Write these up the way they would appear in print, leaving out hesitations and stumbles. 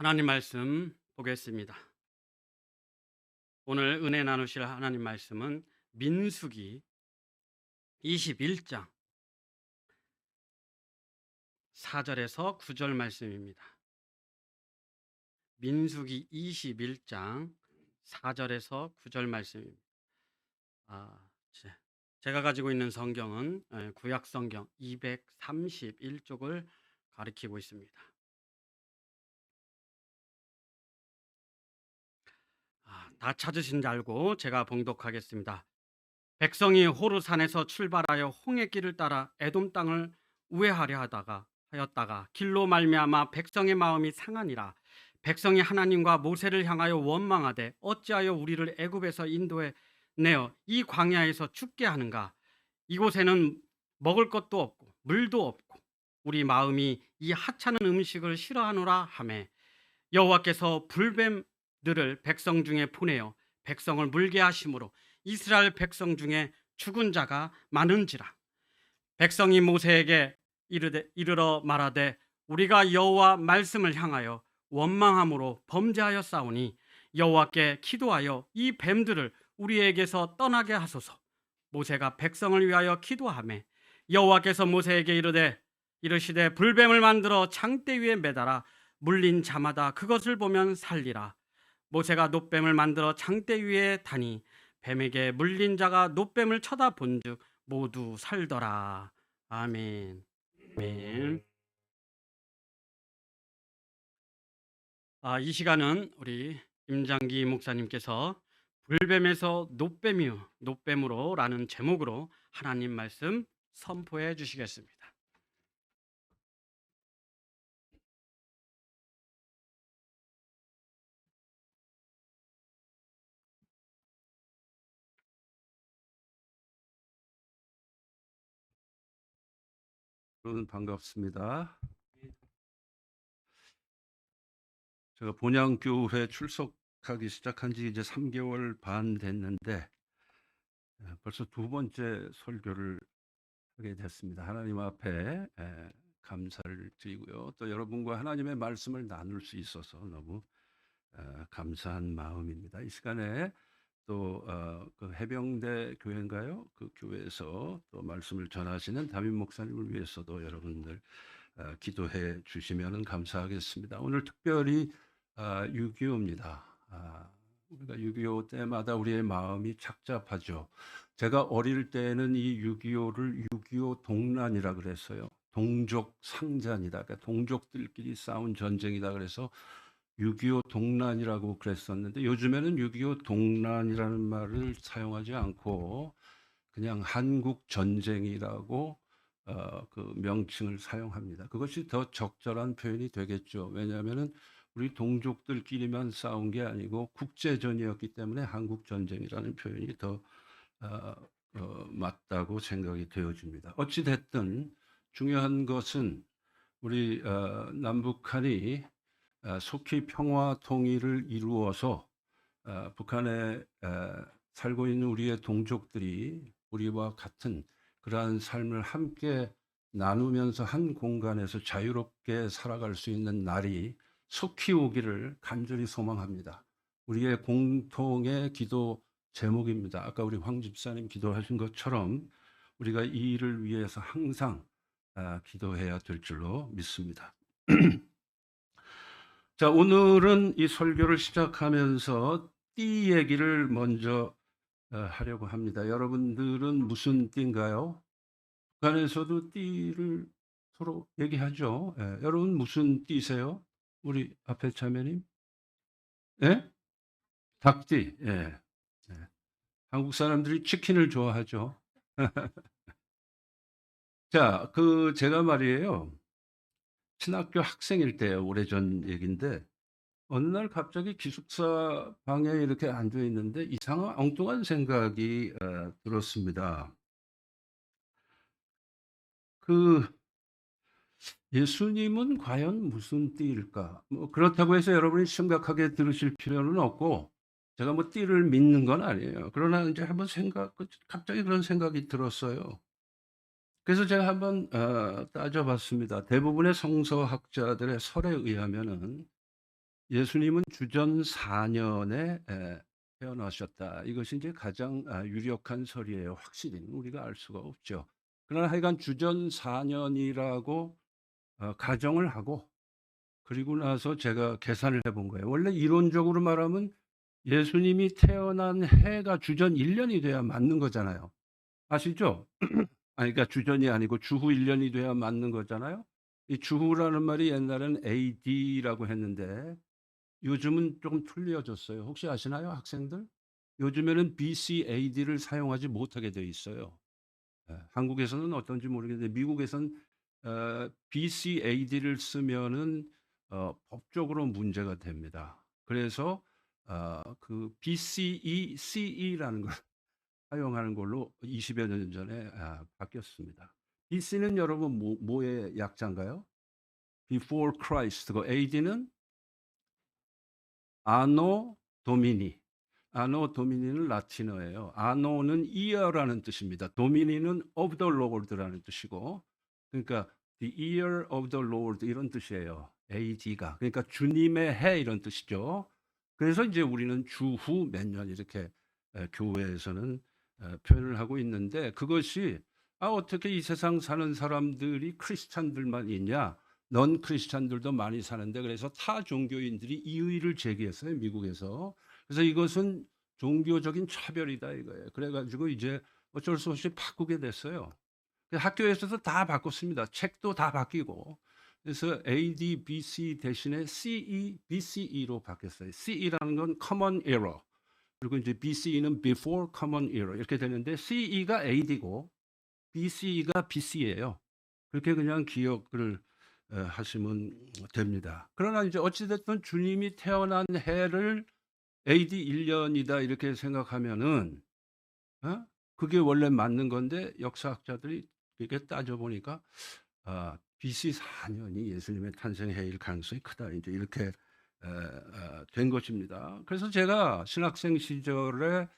하나님 말씀 보겠습니다. 오늘 은혜 나누실 하나님 말씀은 민수기 21장 4절에서 9절 말씀입니다. 민수기 21장 4절에서 9절 말씀입니다. 제가 가지고 있는 성경은 구약 성경 231쪽을 가리키고 있습니다. 다 찾으신 줄 알고 제가 봉독하겠습니다. 백성이 호르산에서 출발하여 홍해 길을 따라 에돔 땅을 우회하려 하였다가 길로 말미암아 백성의 마음이 상하니라. 백성이 하나님과 모세를 향하여 원망하되 어찌하여 우리를 애굽에서 인도해 내어 이 광야에서 죽게 하는가. 이곳에는 먹을 것도 없고 물도 없고 우리 마음이 이 하찮은 음식을 싫어하노라 하매 여호와께서 불뱀들을 백성 중에 보내어 백성을 물게 하심으로 이스라엘 백성 중에 죽은 자가 많은지라. 백성이 모세에게 이르러 말하되 우리가 여호와 말씀을 향하여 원망함으로 범죄하여 싸우니 여호와께 기도하여 이 뱀들을 우리에게서 떠나게 하소서. 모세가 백성을 위하여 기도하매 여호와께서 모세에게 이르시되 불뱀을 만들어 창대 위에 매달아 물린 자마다 그것을 보면 살리라. 모세가 놋뱀을 만들어 창대 위에 다니 뱀에게 물린 자가 놋뱀을 쳐다본즉 모두 살더라. 아멘. 아멘. 이 시간은 우리 임장기 목사님께서 불뱀에서 놋뱀으로라는 제목으로 하나님 말씀 선포해 주시겠습니다. 여러분 반갑습니다. 제가 본향교회 출석하기 시작한 지 이제 3개월 반 됐는데 벌써 두 번째 설교를 하게 됐습니다. 하나님 앞에 감사를 드리고요. 또 여러분과 하나님의 말씀을 나눌 수 있어서 너무 감사한 마음입니다. 이 시간에 또 그 해병대 교회인가요? 그 교회에서 또 말씀을 전하시는 담임 목사님을 위해서도 여러분들 기도해 주시면 감사하겠습니다. 오늘 특별히 6.25입니다. 우리가 6.25 때마다 우리의 마음이 착잡하죠. 제가 어릴 때는 이 6.25를 6.25 동란이라 그랬어요. 동족 상잔이다. 그러니까 동족들끼리 싸운 전쟁이다. 그래서 6.25 동란이라고 그랬었는데 요즘에는 6.25 동란이라는 말을 사용하지 않고 그냥 한국 전쟁이라고 그 명칭을 사용합니다. 그것이 더 적절한 표현이 되겠죠. 왜냐하면은 우리 동족들끼리만 싸운 게 아니고 국제전이었기 때문에 한국 전쟁이라는 표현이 더 맞다고 생각이 되어집니다. 어찌 됐든 중요한 것은 우리 남북한이 속히 평화 통일을 이루어서 북한에 살고 있는 우리의 동족들이 우리와 같은 그러한 삶을 함께 나누면서 한 공간에서 자유롭게 살아갈 수 있는 날이 속히 오기를 간절히 소망합니다. 우리의 공통의 기도 제목입니다. 아까 우리 황 집사님 기도하신 것처럼 우리가 이 일을 위해서 항상 기도해야 될 줄로 믿습니다. 자, 오늘은 이 설교를 시작하면서 띠 얘기를 먼저 하려고 합니다. 여러분들은 무슨 띠인가요? 북한에서도 띠를 서로 얘기하죠. 여러분 무슨 띠세요? 우리 앞에 자매님? 예? 닭띠. 예. 예. 한국 사람들이 치킨을 좋아하죠. 자, 제가 말이에요. 신학교 학생일 때 오래전 얘기인데 어느 날 갑자기 기숙사 방에 이렇게 앉아 있는데 이상한 엉뚱한 생각이 들었습니다. 그 예수님은 과연 무슨 띠일까? 뭐 그렇다고 해서 여러분이 심각하게 들으실 필요는 없고 제가 뭐 띠를 믿는 건 아니에요. 그러나 이제 한번 갑자기 그런 생각이 들었어요. 그래서 제가 한번 따져봤습니다. 대부분의 성서학자들의 설에 의하면은 예수님은 주전 4년에 태어나셨다. 이것이 이제 가장 유력한 설이에요. 확실히는 우리가 알 수가 없죠. 그러나 하여간 주전 4년이라고 가정을 하고, 그리고 나서 제가 계산을 해본 거예요. 원래 이론적으로 말하면 예수님이 태어난 해가 주전 1 년이 돼야 맞는 거잖아요. 아시죠? 아니 그러니까 주전이 아니고 주후 1 년이 돼야 맞는 거잖아요. 이 주후라는 말이 옛날에는 AD라고 했는데 요즘은 조금 틀려졌어요. 혹시 아시나요, 학생들? 요즘에는 BC AD를 사용하지 못하게 돼 있어요. 한국에서는 어떤지 모르겠는데 미국에선 BC AD를 쓰면은 법적으로 문제가 됩니다. 그래서 그 BCE, CE라는 걸 사용하는 걸로 20여 년 전에 바뀌었습니다. BC는 여러분 뭐의 약자인가요? Before Christ고 AD는 아노 도미니. 아노 도미니는 라틴어예요. 아노는 year라는 뜻입니다. 도미니는 of the Lord라는 뜻이고, 그러니까 the year of the Lord 이런 뜻이에요. AD가. 그러니까 주님의 해 이런 뜻이죠. 그래서 이제 우리는 주후 몇 년 이렇게 교회에서는 표현을 하고 있는데, 그것이 어떻게 이 세상 사는 사람들이 크리스찬들만 있냐? 넌 크리스찬들도 많이 사는데, 그래서 타 종교인들이 이의를 제기했어요, 미국에서. 그래서 이것은 종교적인 차별이다 이거예요. 그래 가지고 이제 어쩔 수 없이 바꾸게 됐어요. 학교에서도 다 바꿨습니다. 책도 다 바뀌고. 그래서 AD, BC 대신에 CE, BCE로 바뀌었어요. CE라는 건 Common Era. 그리고 이제 BCE는 Before Common Era 이렇게 되는데, CE가 AD고 BCE가 BC예요. 그렇게 그냥 기억을 하시면 됩니다. 그러나 이제 어찌 됐든 주님이 태어난 해를 AD 1 년이다 이렇게 생각하면은 그게 원래 맞는 건데, 역사학자들이 이렇게 따져 보니까 BC 4 년이 예수님의 탄생 해일 가능성이 크다. 이제 이렇게 된 것입니다. 그래서 제가 신학생 시절에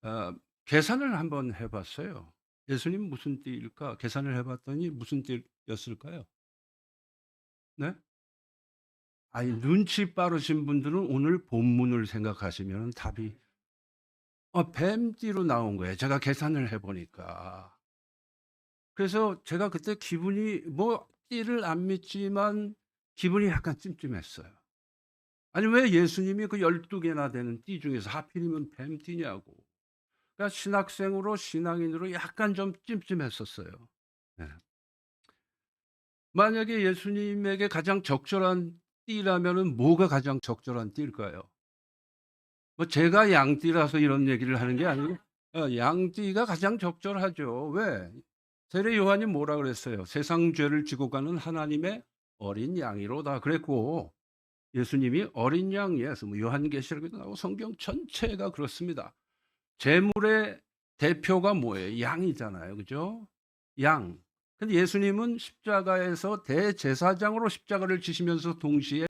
어 계산을 한번 해 봤어요. 예수님 무슨 띠일까? 계산을 해 봤더니 무슨 띠였을까요? 네? 아니 눈치 빠르신 분들은 오늘 본문을 생각하시면은 답이 뱀띠로 나온 거예요, 제가 계산을 해 보니까. 그래서 제가 그때 기분이 뭐 띠를 안 믿지만 기분이 약간 찜찜했어요. 아니 왜 예수님이 그 12 개나 되는 띠 중에서 하필이면 뱀띠냐고. 그러니까 신학생으로 신앙인으로 약간 좀 찜찜했었어요. 네. 만약에 예수님에게 가장 적절한 띠라면은 뭐가 가장 적절한 띠일까요? 뭐 제가 양띠라서 이런 얘기를 하는 게 아니고 양띠가 가장 적절하죠. 왜? 세례 요한이 뭐라 그랬어요? "세상 죄를 지고 가는 하나님의 어린 양이로다." 그랬고, 예수님이 어린 양이에서 뭐 요한계시록에도 나오고 성경 전체가 그렇습니다. 재물의 대표가 뭐예요? 양이잖아요. 그죠? 양. 근데 예수님은 십자가에서 대제사장으로 십자가를 지시면서 동시에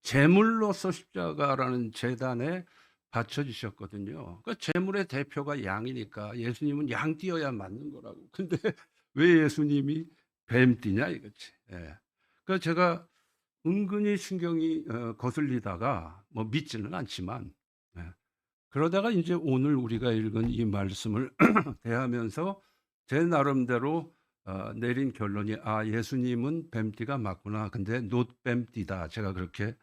제물로서 십자가라는 제단에 바쳐지셨거든요. 그 제물의 대표가 양이니까 예수님은 양띠여야 맞는 거라고. 근데 왜 예수님이 뱀띠냐 이거지. 예. 그 제가 은근히 신경이 거슬리다가 뭐 믿지는 않지만 그러다가 이제 오늘 우리가 읽은 이 말씀을 대하면서 제 나름대로 내린 결론이 예수님은 뱀띠가 맞구나. 근데 놋뱀띠다. 제가 그렇게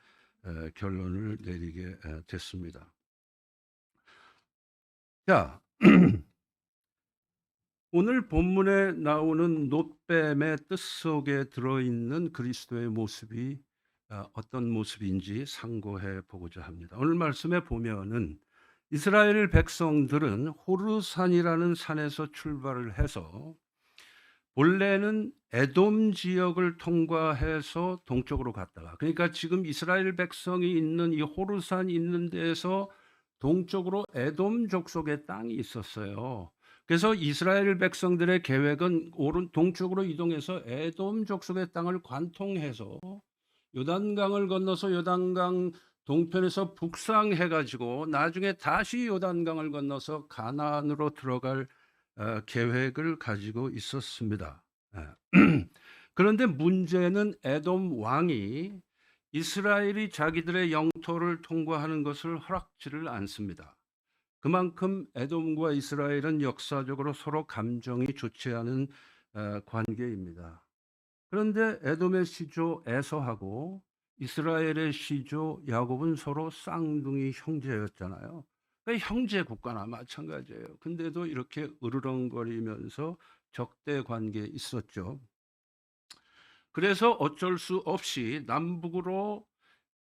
결론을 내리게 됐습니다. 자, 오늘 본문에 나오는 놋뱀의 뜻 속에 들어있는 그리스도의 모습이 어떤 모습인지 상고해 보고자 합니다. 오늘 말씀에 보면은 이스라엘 백성들은 호르산이라는 산에서 출발을 해서 본래는 에돔 지역을 통과해서 동쪽으로 갔다가, 그러니까 지금 이스라엘 백성이 있는 이 호르산 있는 데에서 동쪽으로 에돔 족속의 땅이 있었어요. 그래서 이스라엘 백성들의 계획은 동쪽으로 이동해서 에돔 족속의 땅을 관통해서 요단강을 건너서 요단강 동편에서 북상해 가지고 나중에 다시 요단강을 건너서 가나안으로 들어갈 계획을 가지고 있었습니다. 예. 그런데 문제는 에돔 왕이 이스라엘이 자기들의 영토를 통과하는 것을 허락지를 않습니다. 그만큼 에돔과 이스라엘은 역사적으로 서로 감정이 좋지 않은 관계입니다. 그런데 에돔의 시조 에서하고 이스라엘의 시조 야곱은 서로 쌍둥이 형제였잖아요. 그러니까 형제 국가나 마찬가지예요. 근데도 이렇게 으르렁거리면서 적대 관계에 있었죠. 그래서 어쩔 수 없이 남북으로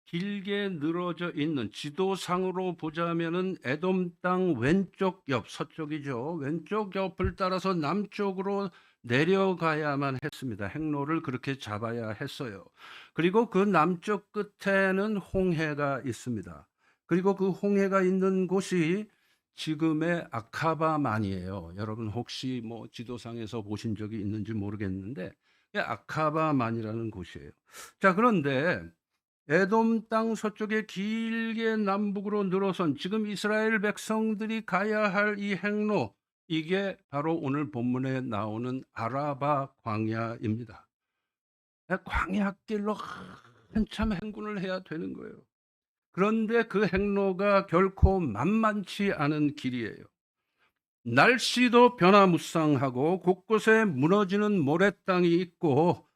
길게 늘어져 있는, 지도상으로 보자면은 에돔 땅 왼쪽 옆, 서쪽이죠. 왼쪽 옆을 따라서 남쪽으로 내려가야만 했습니다. 행로를 그렇게 잡아야 했어요. 그리고 그 남쪽 끝에는 홍해가 있습니다. 그리고 그 홍해가 있는 곳이 지금의 아카바만이에요. 여러분 혹시 뭐 지도상에서 보신 적이 있는지 모르겠는데 아카바만이라는 곳이에요. 자, 그런데 에돔 땅 서쪽에 길게 남북으로 늘어선 지금 이스라엘 백성들이 가야 할 이 행로, 이게 바로 오늘 본문에 나오는 아라바 광야입니다. 광야길로 한참 행군을 해야 되는 거예요. 그런데 그 행로가 결코 만만치 않은 길이에요. 날씨도 변화무쌍하고 곳곳에 무너지는 모래땅이 있고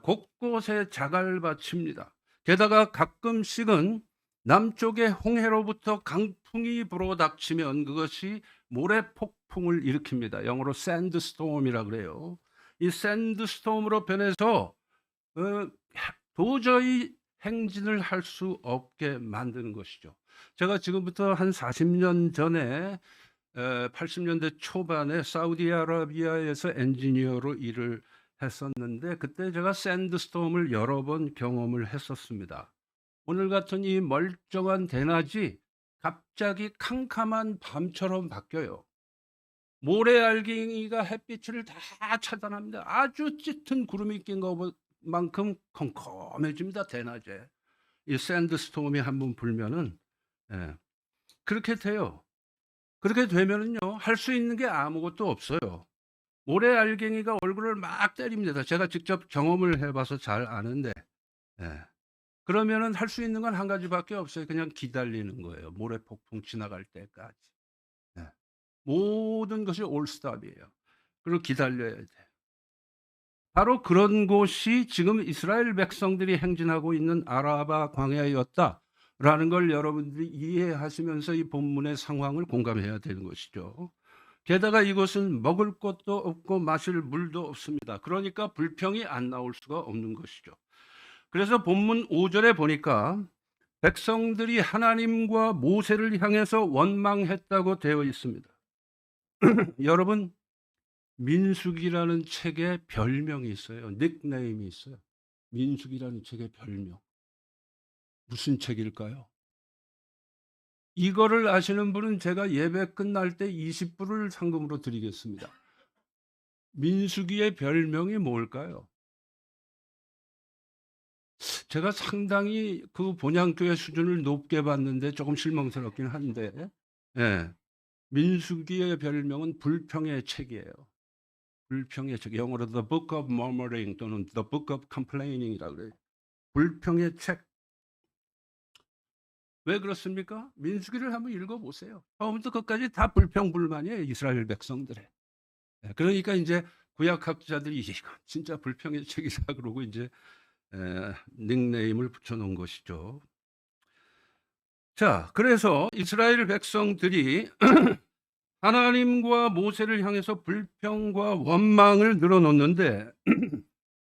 곳곳에 자갈밭입니다. 게다가 가끔씩은 남쪽의 홍해로부터 강풍이 불어닥치면 그것이 모래폭풍을 일으킵니다. 영어로 샌드스톰이라 그래요. 이 샌드스톰으로 변해서 도저히 행진을 할 수 없게 만드는 것이죠. 제가 지금부터 한 40년 전에 80년대 초반에 사우디아라비아에서 엔지니어로 일을 했었는데 그때 제가 샌드스톰을 여러 번 경험을 했었습니다. 오늘 같은 이 멀쩡한 대낮이 갑자기 캄캄한 밤처럼 바뀌어요. 모래알갱이가 햇빛을 다 차단합니다. 아주 짙은 구름이 낀 것만큼 컴컴해집니다. 대낮에 이 샌드스톰이 한번 불면은 그렇게 돼요. 그렇게 되면은요, 할 수 있는 게 아무것도 없어요. 모래알갱이가 얼굴을 막 때립니다. 제가 직접 경험을 해봐서 잘 아는데, 그러면은 할 수 있는 건 한 가지밖에 없어요. 그냥 기다리는 거예요. 모래폭풍 지나갈 때까지. 모든 것이 올스톱이에요. 그리고 기다려야 돼. 바로 그런 곳이 지금 이스라엘 백성들이 행진하고 있는 아라바 광야였다라는 걸 여러분들이 이해하시면서 이 본문의 상황을 공감해야 되는 것이죠. 게다가 이곳은 먹을 것도 없고 마실 물도 없습니다. 그러니까 불평이 안 나올 수가 없는 것이죠. 그래서 본문 5절에 보니까 백성들이 하나님과 모세를 향해서 원망했다고 되어 있습니다. 여러분, 민수기라는 책에 별명이 있어요. 닉네임이 있어요. 민수기라는 책의 별명. 무슨 책일까요? 이거를 아시는 분은 제가 예배 끝날 때 20불을 상금으로 드리겠습니다. 민수기의 별명이 뭘까요? 제가 상당히 그 본향교회 수준을 높게 봤는데 조금 실망스럽긴 한데, 민수기의 별명은 불평의 책이에요. 불평의 책, 영어로 The Book of Murmuring 또는 The Book of Complaining이라고 그래요. 불평의 책. 왜 그렇습니까? 민수기를 한번 읽어보세요. 처음부터 끝까지 다 불평불만이에요, 이스라엘 백성들의. 그러니까 이제 구약학자들이 이거 진짜 불평의 책이다 그러고 이제 닉네임을 붙여놓은 것이죠. 자, 그래서 이스라엘 백성들이 하나님과 모세를 향해서 불평과 원망을 늘어놓는데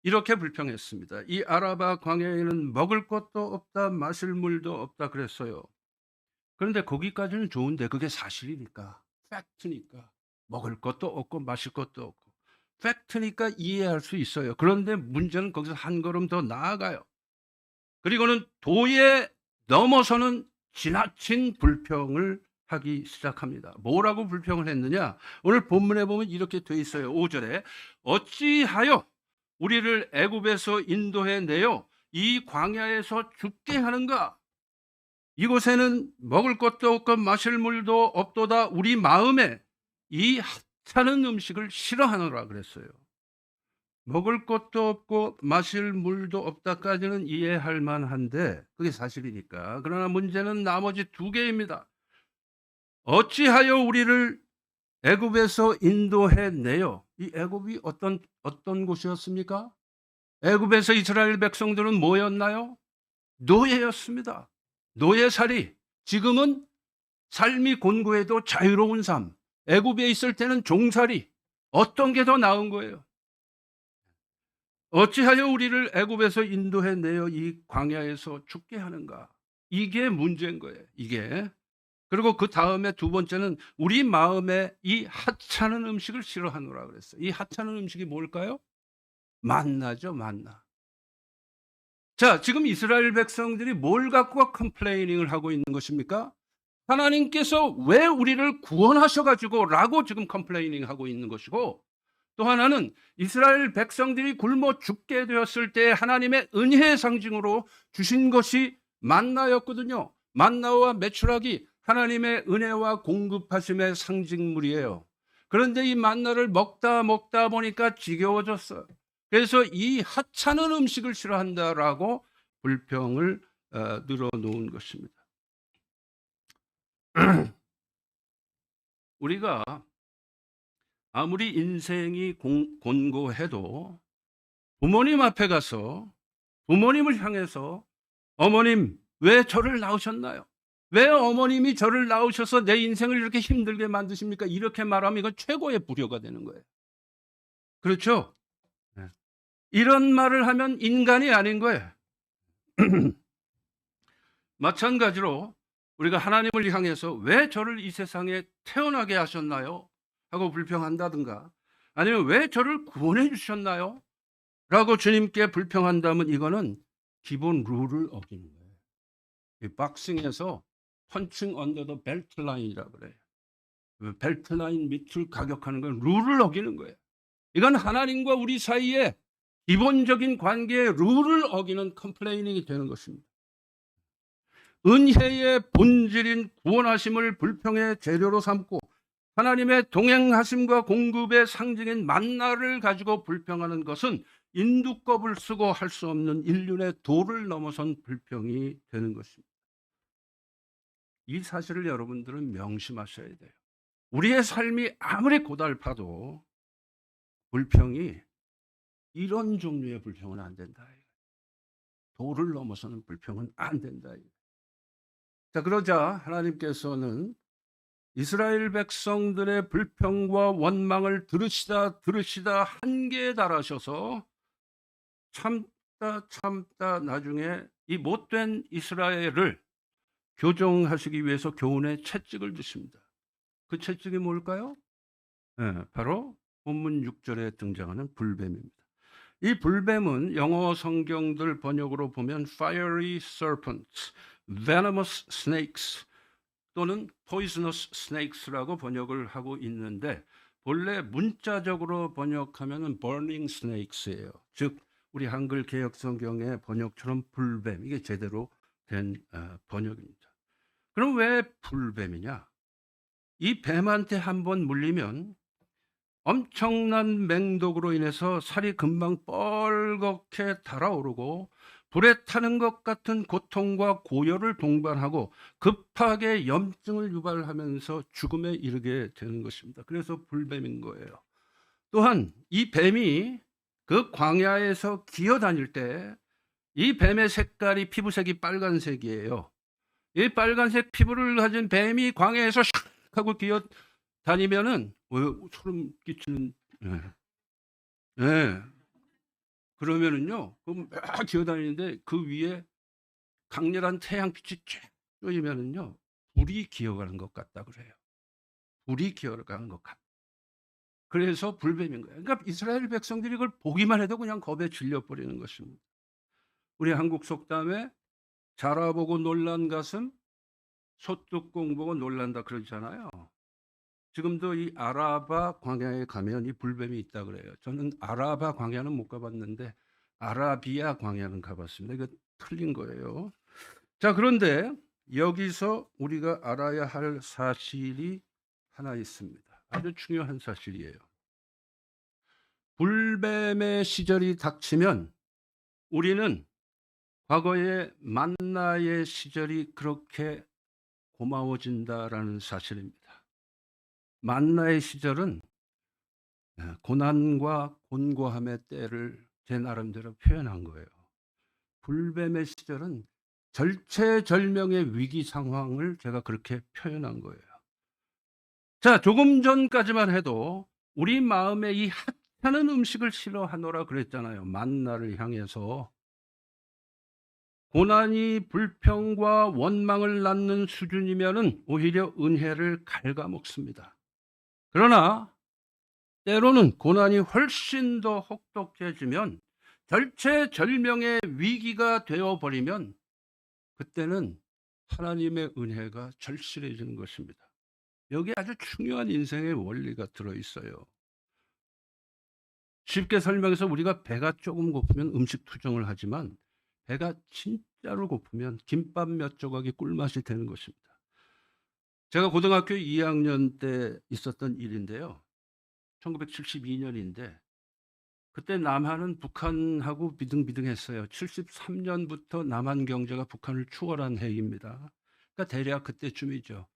이렇게 불평했습니다. 이 아라바 광야에는 먹을 것도 없다, 마실 물도 없다 그랬어요. 그런데 거기까지는 좋은데 그게 사실이니까, 팩트니까, 먹을 것도 없고 마실 것도 없고 팩트니까 이해할 수 있어요. 그런데 문제는 거기서 한 걸음 더 나아가요. 그리고는 도에 넘어서는 지나친 불평을 하기 시작합니다. 뭐라고 불평을 했느냐? 오늘 본문에 보면 이렇게 돼 있어요. 5절에 어찌하여 우리를 애굽에서 인도해 내어 이 광야에서 죽게 하는가? 이곳에는 먹을 것도 없고 마실 물도 없도다. 우리 마음에 이 하찮은 음식을 싫어하노라 그랬어요. 먹을 것도 없고 마실 물도 없다까지는 이해할 만한데 그게 사실이니까. 그러나 문제는 나머지 두 개입니다. 어찌하여 우리를 애굽에서 인도해 내요. 이 애굽이 어떤 곳이었습니까? 애굽에서 이스라엘 백성들은 뭐였나요? 노예였습니다. 노예살이. 지금은 삶이 곤고해도 자유로운 삶. 애굽에 있을 때는 종살이. 어떤 게 더 나은 거예요? 어찌하여 우리를 애굽에서 인도해 내어 이 광야에서 죽게 하는가? 이게 문제인 거예요. 이게. 그리고 그 다음에 두 번째는 우리 마음에 이 하찮은 음식을 싫어하노라 그랬어요. 이 하찮은 음식이 뭘까요? 만나죠, 만나. 자, 지금 이스라엘 백성들이 뭘 갖고 컴플레이닝을 하고 있는 것입니까? 하나님께서 왜 우리를 구원하셔 가지고라고 지금 컴플레이닝 하고 있는 것이고, 또 하나는 이스라엘 백성들이 굶어 죽게 되었을 때 하나님의 은혜의 상징으로 주신 것이 만나였거든요. 만나와 메추라기 하나님의 은혜와 공급하심의 상징물이에요. 그런데 이 만나를 먹다 보니까 지겨워졌어요. 그래서 이 하찮은 음식을 싫어한다라고 불평을 늘어놓은 것입니다. 우리가 아무리 인생이 곤고해도 부모님 앞에 가서 부모님을 향해서 어머님, 왜 저를 낳으셨나요? 왜 어머님이 저를 낳으셔서 내 인생을 이렇게 힘들게 만드십니까? 이렇게 말하면 이건 최고의 불효가 되는 거예요. 그렇죠? 네. 이런 말을 하면 인간이 아닌 거예요. 마찬가지로 우리가 하나님을 향해서 왜 저를 이 세상에 태어나게 하셨나요? 하고 불평한다든가, 아니면 왜 저를 구원해 주셨나요? 라고 주님께 불평한다면 이거는 기본 룰을 어기는 거예요. 이 박싱에서 펀칭 언더 더 벨트 라인이라고 그래요. 그 벨트 라인 밑을 가격하는 건 룰을 어기는 거예요. 이건 하나님과 우리 사이에 기본적인 관계의 룰을 어기는 컴플레이닝이 되는 것입니다. 은혜의 본질인 구원하심을 불평의 재료로 삼고 하나님의 동행하심과 공급의 상징인 만나를 가지고 불평하는 것은 인두껍을 쓰고 할 수 없는 인륜의 도를 넘어선 불평이 되는 것입니다. 이 사실을 여러분들은 명심하셔야 돼요. 우리의 삶이 아무리 고달파도 불평이 이런 종류의 불평은 안 된다. 도를 넘어서는 불평은 안 된다. 자, 그러자 하나님께서는 이스라엘 백성들의 불평과 원망을 들으시다 한계에 달하셔서 참다 나중에 이 못된 이스라엘을 교정하시기 위해서 교훈의 채찍을 주십니다. 그 채찍이 뭘까요? 바로 본문 6절에 등장하는 불뱀입니다. 이 불뱀은 영어 성경들 번역으로 보면 fiery serpents, venomous snakes 또는 poisonous snakes라고 번역을 하고 있는데, 본래 문자적으로 번역하면 burning snakes예요. 즉 우리 한글 개역 성경의 번역처럼 불뱀, 이게 제대로 된 번역입니다. 그럼 왜 불뱀이냐? 이 뱀한테 한번 물리면 엄청난 맹독으로 인해서 살이 금방 뻘겋게 달아오르고 불에 타는 것 같은 고통과 고열을 동반하고 급하게 염증을 유발하면서 죽음에 이르게 되는 것입니다. 그래서 불뱀인 거예요. 또한 이 뱀이 그 광야에서 기어다닐 때 이 뱀의 색깔이 피부색이 빨간색이에요. 이 빨간색 피부를 가진 뱀이 광야에서 샥 하고 기어다니면은 소름 끼치는. 네. 그러면은요, 막 기어다니는데 그 위에 강렬한 태양빛이 쫙 쏘이면은요, 불이 기어가는 것 같다 그래요. 불이 기어가는 것 같다. 그래서 불뱀인 거예요. 그러니까 이스라엘 백성들이 그걸 보기만 해도 그냥 겁에 질려버리는 것입니다. 우리 한국 속담에 자라보고 놀란 가슴, 소뚜껑 보고 놀란다 그러잖아요. 지금도 이 아라바 광야에 가면 이 불뱀이 있다 그래요. 저는 아라바 광야는 못 가봤는데 아라비아 광야는 가봤습니다. 이거 틀린 거예요. 자, 그런데 여기서 우리가 알아야 할 사실이 하나 있습니다. 아주 중요한 사실이에요. 불뱀의 시절이 닥치면 우리는 과거의 만나의 시절이 그렇게 고마워진다라는 사실입니다. 만나의 시절은 고난과 곤고함의 때를 제 나름대로 표현한 거예요. 불뱀의 시절은 절체절명의 위기 상황을 제가 그렇게 표현한 거예요. 자, 조금 전까지만 해도 우리 마음에 이 하찮은 음식을 싫어하노라 그랬잖아요. 만나를 향해서. 고난이 불평과 원망을 낳는 수준이면은 오히려 은혜를 갉아먹습니다. 그러나 때로는 고난이 훨씬 더 혹독해지면 절체절명의 위기가 되어 버리면 그때는 하나님의 은혜가 절실해지는 것입니다. 여기에 아주 중요한 인생의 원리가 들어 있어요. 쉽게 설명해서 우리가 배가 조금 고프면 음식 투정을 하지만 배가 진짜로 고프면 김밥 몇 조각이 꿀맛이 되는 것입니다. 제가 고등학교 2학년 때 있었던 일인데요. 1972년인데 그때 남한은 북한하고 비등비등했어요. 73년부터 남한 경제가 북한을 추월한 해입니다. 그러니까 대략 그때쯤이죠.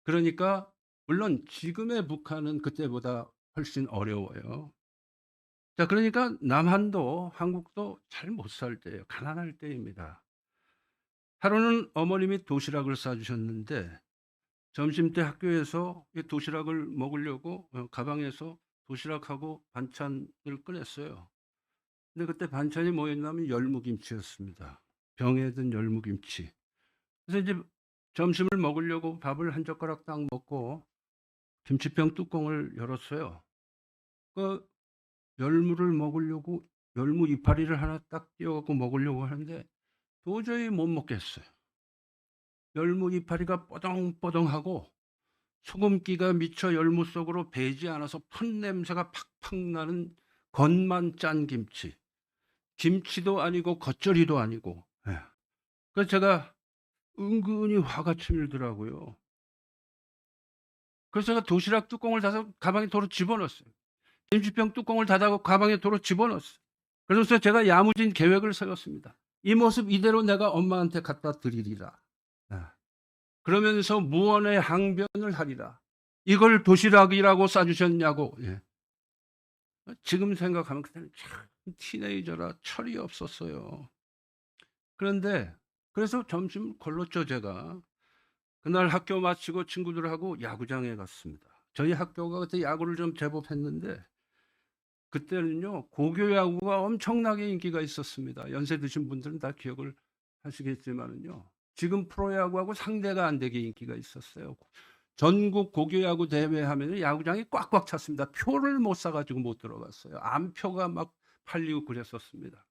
그러니까 물론 지금의 북한은 그때보다 훨씬 어려워요. 자, 그러니까 남한도 한국도 잘 못 살 때예요. 가난할 때입니다. 하루는 어머님이 도시락을 싸 주셨는데 점심때 학교에서 이 도시락을 먹으려고 가방에서 도시락하고 반찬을 꺼냈어요. 근데 그때 반찬이 뭐였냐면 열무김치였습니다. 병에 든 열무김치. 그래서 이제 점심을 먹으려고 밥을 한 젓가락 딱 먹고 김치병 뚜껑을 열었어요. 그 열무를 먹으려고 열무 이파리를 하나 딱 띄어 갖고 먹으려고 하는데 도저히 못 먹겠어요. 열무 이파리가 뽀동뽀동하고 소금기가 미쳐 열무 속으로 배지 않아서 풋냄새가 팍팍 나는 겉만 짠 김치. 김치도 아니고 겉절이도 아니고. 예. 그래서 제가 은근히 화가 치밀더라고요. 그래서 제가 도시락 뚜껑을 닫아서 가방에 도로 집어넣었어요. 김치병 뚜껑을 닫아 가방에 도로 집어넣었어요. 그래서 제가 야무진 계획을 세웠습니다. 이 모습 이대로 내가 엄마한테 갖다 드리리라. 예. 그러면서 무언의 항변을 하리라. 이걸 도시락이라고 싸주셨냐고. 예. 지금 생각하면 그때는 참 티네이저라 철이 없었어요. 그런데 그래서 점심을 걸렀죠, 제가. 그날 학교 마치고 친구들하고 야구장에 갔습니다. 저희 학교가 그때 야구를 좀 제법 했는데 그때는요, 고교 야구가 엄청나게 인기가 있었습니다. 연세 드신 분들은 다 기억을 하시겠지만은요. 지금 프로야구하고 상대가 안 되게 인기가 있었어요. 전국 고교 야구 대회 하면은 야구장이 꽉꽉 찼습니다. 표를 못 사 가지고 못 들어갔어요. 암표가 막 팔리고 그랬었습니다.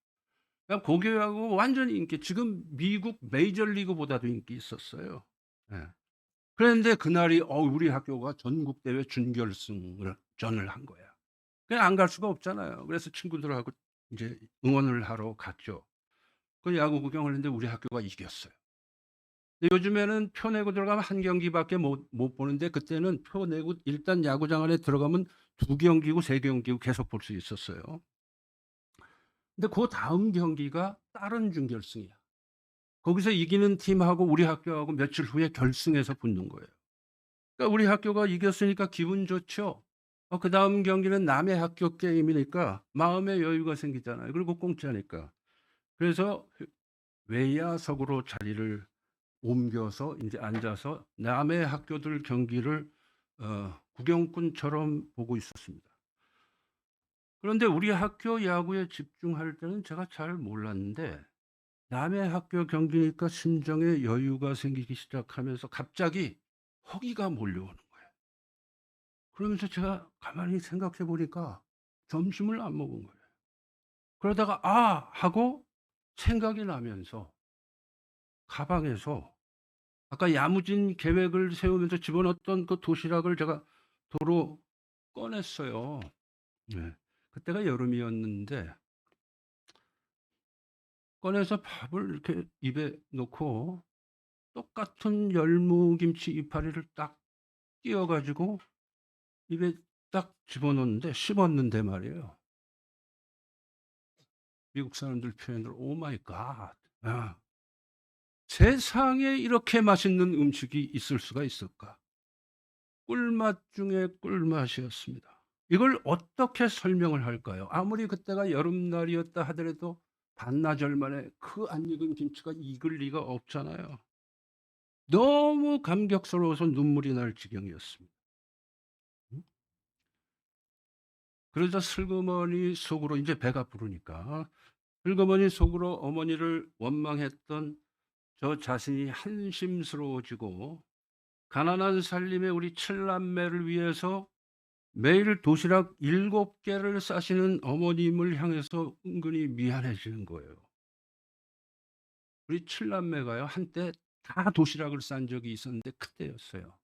그러니까 고교 야구 완전히 인기, 지금 미국 메이저리그보다도 인기 있었어요. 예. 그랬는데 그날이 우리 학교가 전국 대회 준결승을 전을 한 거야. 그냥 안 갈 수가 없잖아요. 그래서 친구들하고 이제 응원을 하러 갔죠. 그 야구 구경을 했는데 우리 학교가 이겼어요. 근데 요즘에는 표 내고 들어가면 한 경기밖에 못 보는데 그때는 표 내고 일단 야구장 안에 들어가면 2경기고 3경기고 계속 볼 수 있었어요. 근데 그다음 경기가 다른 준결승이야. 거기서 이기는 팀하고 우리 학교하고 며칠 후에 결승에서 붙는 거예요. 그러니까 우리 학교가 이겼으니까 기분 좋죠. 그다음 경기는 남의 학교 게임이니까 마음의 여유가 생기잖아요. 그리고 공짜니까. 그래서 외야석으로 자리를 옮겨서 인제 앉아서 남의 학교들 경기를 구경꾼처럼 보고 있었습니다. 그런데 우리 학교 야구에 집중할 때는 제가 잘 몰랐는데 남의 학교 경기니까 심정에 여유가 생기기 시작하면서 갑자기 허기가 몰려오는 거예요. 그러면서 제가 가만히 생각해 보니까 점심을 안 먹은 거예요. 그러다가 '아!' 하고 생각이 나면서 가방에서 아까 야무진 계획을 세우면서 집어넣었던 그 도시락을 제가 도로 꺼냈어요. 네. 그때가 여름이었는데 꺼내서 밥을 이렇게 입에 넣고 똑같은 열무김치 이파리를 딱 띄어 가지고 입에 딱 집어넣는데 씹었는데 말이에요. 미국 사람들 표현으로 오 마이 갓. 아, 세상에 이렇게 맛있는 음식이 있을 수가 있을까? 꿀맛 중에 꿀맛이었습니다. 이걸 어떻게 설명을 할까요? 아무리 그때가 여름날이었다 하더라도 반나절 만에 그 안 익은 김치가 익을 리가 없잖아요. 너무 감격스러워서 눈물이 날 지경이었습니다. 음? 그러자 슬그머니 속으로 이제 배가 부르니까 슬그머니 속으로 어머니를 원망했던 저 자신이 한심스러워지고 가난한 살림의 우리 칠남매를 위해서 매일 도시락 7개를 싸시는 어머님을 향해서 은근히 미안해지는 거예요. 우리 칠남매가요, 한때 다 도시락을 싼 적이 있었는데 그때였어요.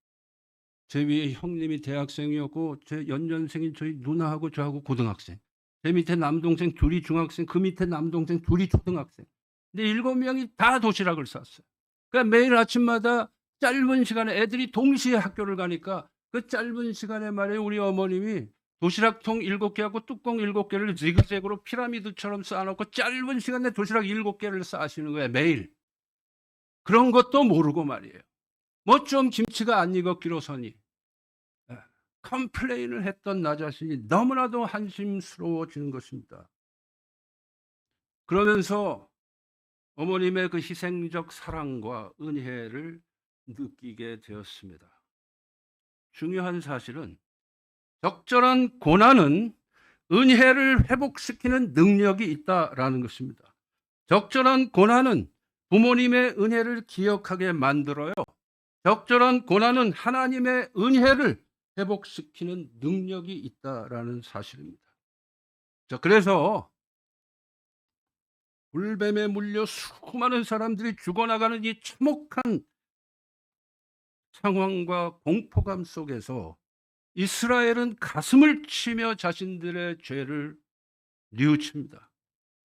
제 위에 형님이 대학생이었고 제 연년생인 저희 누나하고 저하고 고등학생. 제 밑에 남동생 둘이 중학생, 그 밑에 남동생 둘이 초등학생. 근데 7명이 다 도시락을 쌌어요. 그러니까 매일 아침마다 짧은 시간에 애들이 동시에 학교를 가니까 그 짧은 시간에 말이에요, 우리 어머님이 도시락통 7개하고 뚜껑 7개를 지그재그로 피라미드처럼 쌓아놓고 짧은 시간에 도시락 7개를 싸시는 거예요, 매일. 그런 것도 모르고 말이에요. 뭐 좀 김치가 안 익었기로서니. 예, 컴플레인을 했던 나 자신이 너무나도 한심스러워지는 것입니다. 그러면서 어머님의 그 희생적 사랑과 은혜를 느끼게 되었습니다. 중요한 사실은 적절한 고난은 은혜를 회복시키는 능력이 있다라는 것입니다. 적절한 고난은 부모님의 은혜를 기억하게 만들어요. 적절한 고난은 하나님의 은혜를 회복시키는 능력이 있다라는 사실입니다. 자, 그래서 불뱀에 물려 수많은 사람들이 죽어나가는 이 참혹한 상황과 공포감 속에서 이스라엘은 가슴을 치며 자신들의 죄를 뉘우칩니다.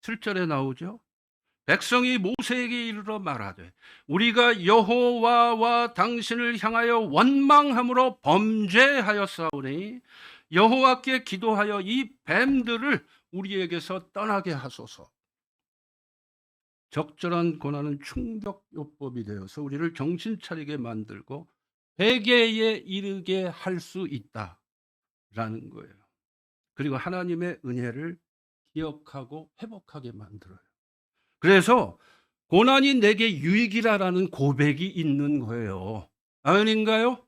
7절에 나오죠. 백성이 모세에게 이르러 말하되 우리가 여호와와 당신을 향하여 원망함으로 범죄하였사오니 여호와께 기도하여 이 뱀들을 우리에게서 떠나게 하소서. 적절한 고난은 충격요법이 되어서 우리를 정신 차리게 만들고 회개에 이르게 할 수 있다라는 거예요. 그리고 하나님의 은혜를 기억하고 회복하게 만들어요. 그래서 고난이 내게 유익이라는 고백이 있는 거예요. 아멘인가요?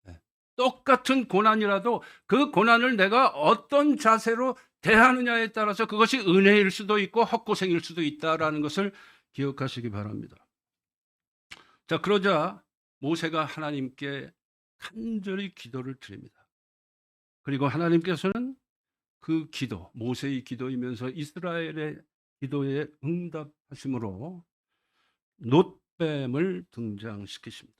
네. 똑같은 고난이라도 그 고난을 내가 어떤 자세로 대하느냐에 따라서 그것이 은혜일 수도 있고 헛고생일 수도 있다라는 것을 기억하시기 바랍니다. 자, 그러자 모세가 하나님께 간절히 기도를 드립니다. 그리고 하나님께서는 그 기도, 모세의 기도이면서 이스라엘의 기도에 응답하심으로 놋뱀을 등장시키십니다.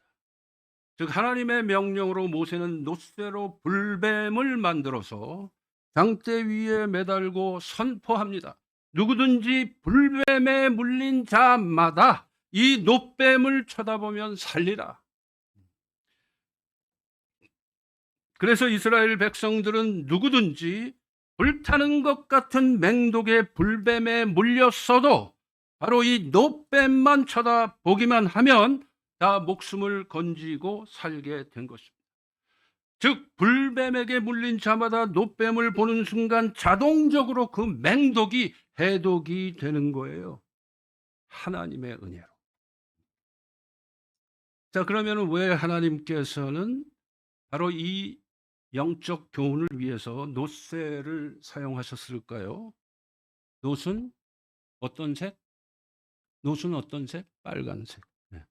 즉 하나님의 명령으로 모세는 놋새로 불뱀을 만들어서 장대 위에 매달고 선포합니다. 누구든지 불뱀에 물린 자마다 이 놋뱀을 쳐다보면 살리라. 그래서 이스라엘 백성들은 누구든지 불타는 것 같은 맹독의 불뱀에 물렸어도 바로 이 놋뱀만 쳐다보기만 하면 다 목숨을 건지고 살게 된 것입니다. 즉 불뱀에게 물린 자마다 놋뱀을 보는 순간 자동적으로 그 맹독이 해독이 되는 거예요. 하나님의 은혜로. 자, 그러면 왜 하나님께서는 바로 이 영적 교훈을 위해서 놋새를 사용하셨을까요? 놋은 어떤 색? 놋은 어떤 색? 빨간색. 네.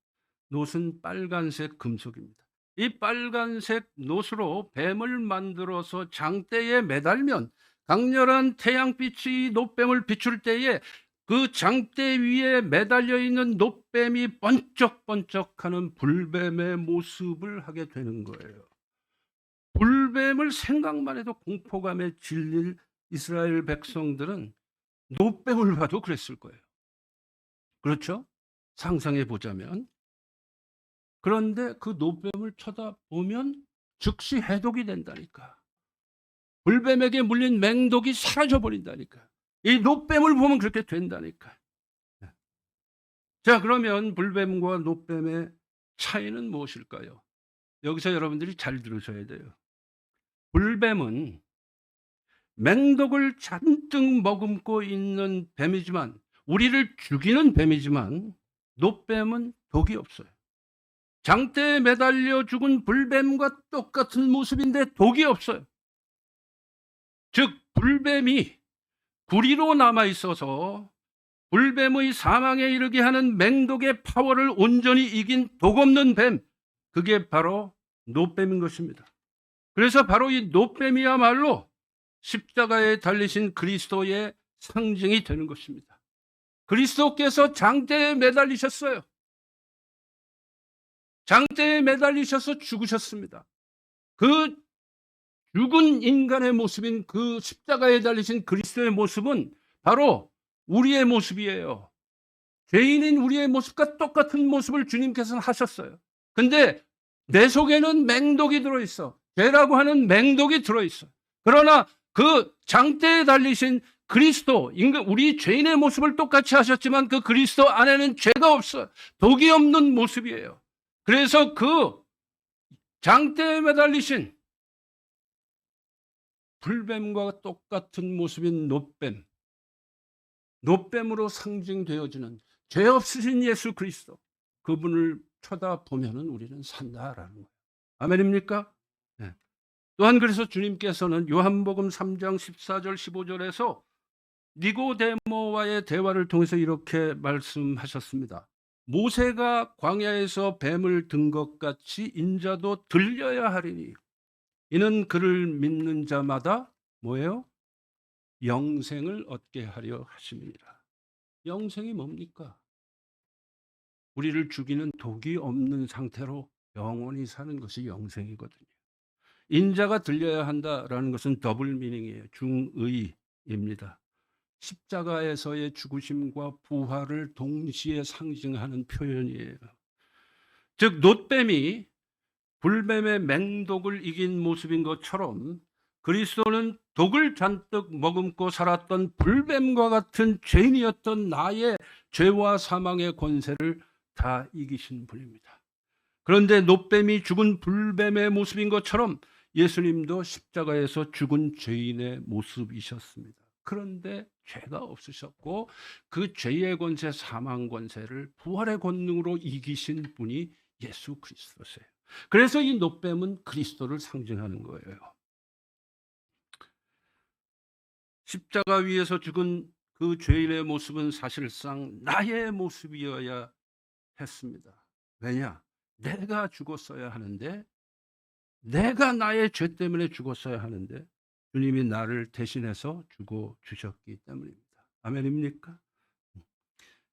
놋은 빨간색 금속입니다. 이 빨간색 놋으로 뱀을 만들어서 장대에 매달면 강렬한 태양빛이 놋뱀을 비출 때에 그 장대 위에 매달려 있는 놋뱀이 번쩍번쩍하는 불뱀의 모습을 하게 되는 거예요. 불뱀을 생각만 해도 공포감에 질릴 이스라엘 백성들은 놋뱀을 봐도 그랬을 거예요. 그렇죠? 상상해 보자면. 그런데 그 놋뱀을 쳐다보면 즉시 해독이 된다니까. 불뱀에게 물린 맹독이 사라져 버린다니까. 이 노뱀을 보면 그렇게 된다니까. 자, 그러면 불뱀과 노뱀의 차이는 무엇일까요? 여기서 여러분들이 잘 들으셔야 돼요. 불뱀은 맹독을 잔뜩 머금고 있는 뱀이지만, 우리를 죽이는 뱀이지만, 노뱀은 독이 없어요. 장대에 매달려 죽은 불뱀과 똑같은 모습인데 독이 없어요. 즉, 불뱀이 구리로 남아 있어서 불뱀의 사망에 이르게 하는 맹독의 파워를 온전히 이긴 독 없는 뱀, 그게 바로 노뱀인 것입니다. 그래서 바로 이 노뱀이야말로 십자가에 달리신 그리스도의 상징이 되는 것입니다. 그리스도께서 장대에 매달리셨어요. 장대에 매달리셔서 죽으셨습니다. 그 죽은 인간의 모습인 그 십자가에 달리신 그리스도의 모습은 바로 우리의 모습이에요. 죄인인 우리의 모습과 똑같은 모습을 주님께서는 하셨어요. 근데 내 속에는 맹독이 들어있어. 죄라고 하는 맹독이 들어있어. 그러나 그 장대에 달리신 그리스도, 우리 죄인의 모습을 똑같이 하셨지만 그 그리스도 안에는 죄가 없어요. 독이 없는 모습이에요. 그래서 그 장대에 매달리신 불뱀과 똑같은 모습인 노뱀, 노뱀으로 상징되어지는 죄 없으신 예수 그리스도, 그분을 쳐다보면은 우리는 산다라는 거예요. 아멘입니까? 네. 또한 그래서 주님께서는 요한복음 3장 14절 15절에서 니고데모와의 대화를 통해서 이렇게 말씀하셨습니다. 모세가 광야에서 뱀을 든 것 같이 인자도 들려야 하리니 이는 그를 믿는 자마다 뭐예요? 영생을 얻게 하려 하심이니라. 영생이 뭡니까? 우리를 죽이는 독이 없는 상태로 영원히 사는 것이 영생이거든요. 인자가 들려야 한다라는 것은 더블 미닝이에요. 중의입니다. 십자가에서의 죽으심과 부활을 동시에 상징하는 표현이에요. 즉 노뱀이 불뱀의 맹독을 이긴 모습인 것처럼 그리스도는 독을 잔뜩 머금고 살았던 불뱀과 같은 죄인이었던 나의 죄와 사망의 권세를 다 이기신 분입니다. 그런데 노뱀이 죽은 불뱀의 모습인 것처럼 예수님도 십자가에서 죽은 죄인의 모습이셨습니다. 그런데 죄가 없으셨고 그 죄의 권세, 사망 권세를 부활의 권능으로 이기신 분이 예수 그리스도세요. 그래서 이 노뱀은 그리스도를 상징하는 거예요. 십자가 위에서 죽은 그 죄인의 모습은 사실상 나의 모습이어야 했습니다. 왜냐? 내가 죽었어야 하는데, 내가 나의 죄 때문에 죽었어야 하는데 주님이 나를 대신해서 죽어 주셨기 때문입니다. 아멘입니까?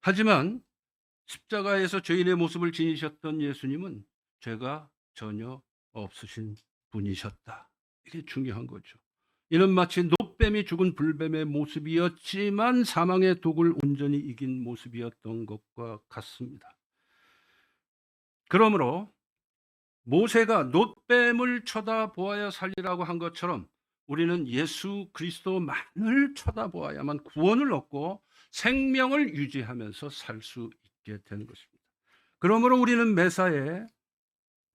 하지만 십자가에서 죄인의 모습을 지니셨던 예수님은 죄가 전혀 없으신 분이셨다. 이게 중요한 거죠. 이는 마치 노뱀이 죽은 불뱀의 모습이었지만 사망의 독을 온전히 이긴 모습이었던 것과 같습니다. 그러므로 모세가 노뱀을 쳐다보아야 살리라고 한 것처럼 우리는 예수 그리스도만을 쳐다보아야만 구원을 얻고 생명을 유지하면서 살 수 있게 되는 것입니다. 그러므로 우리는 매사에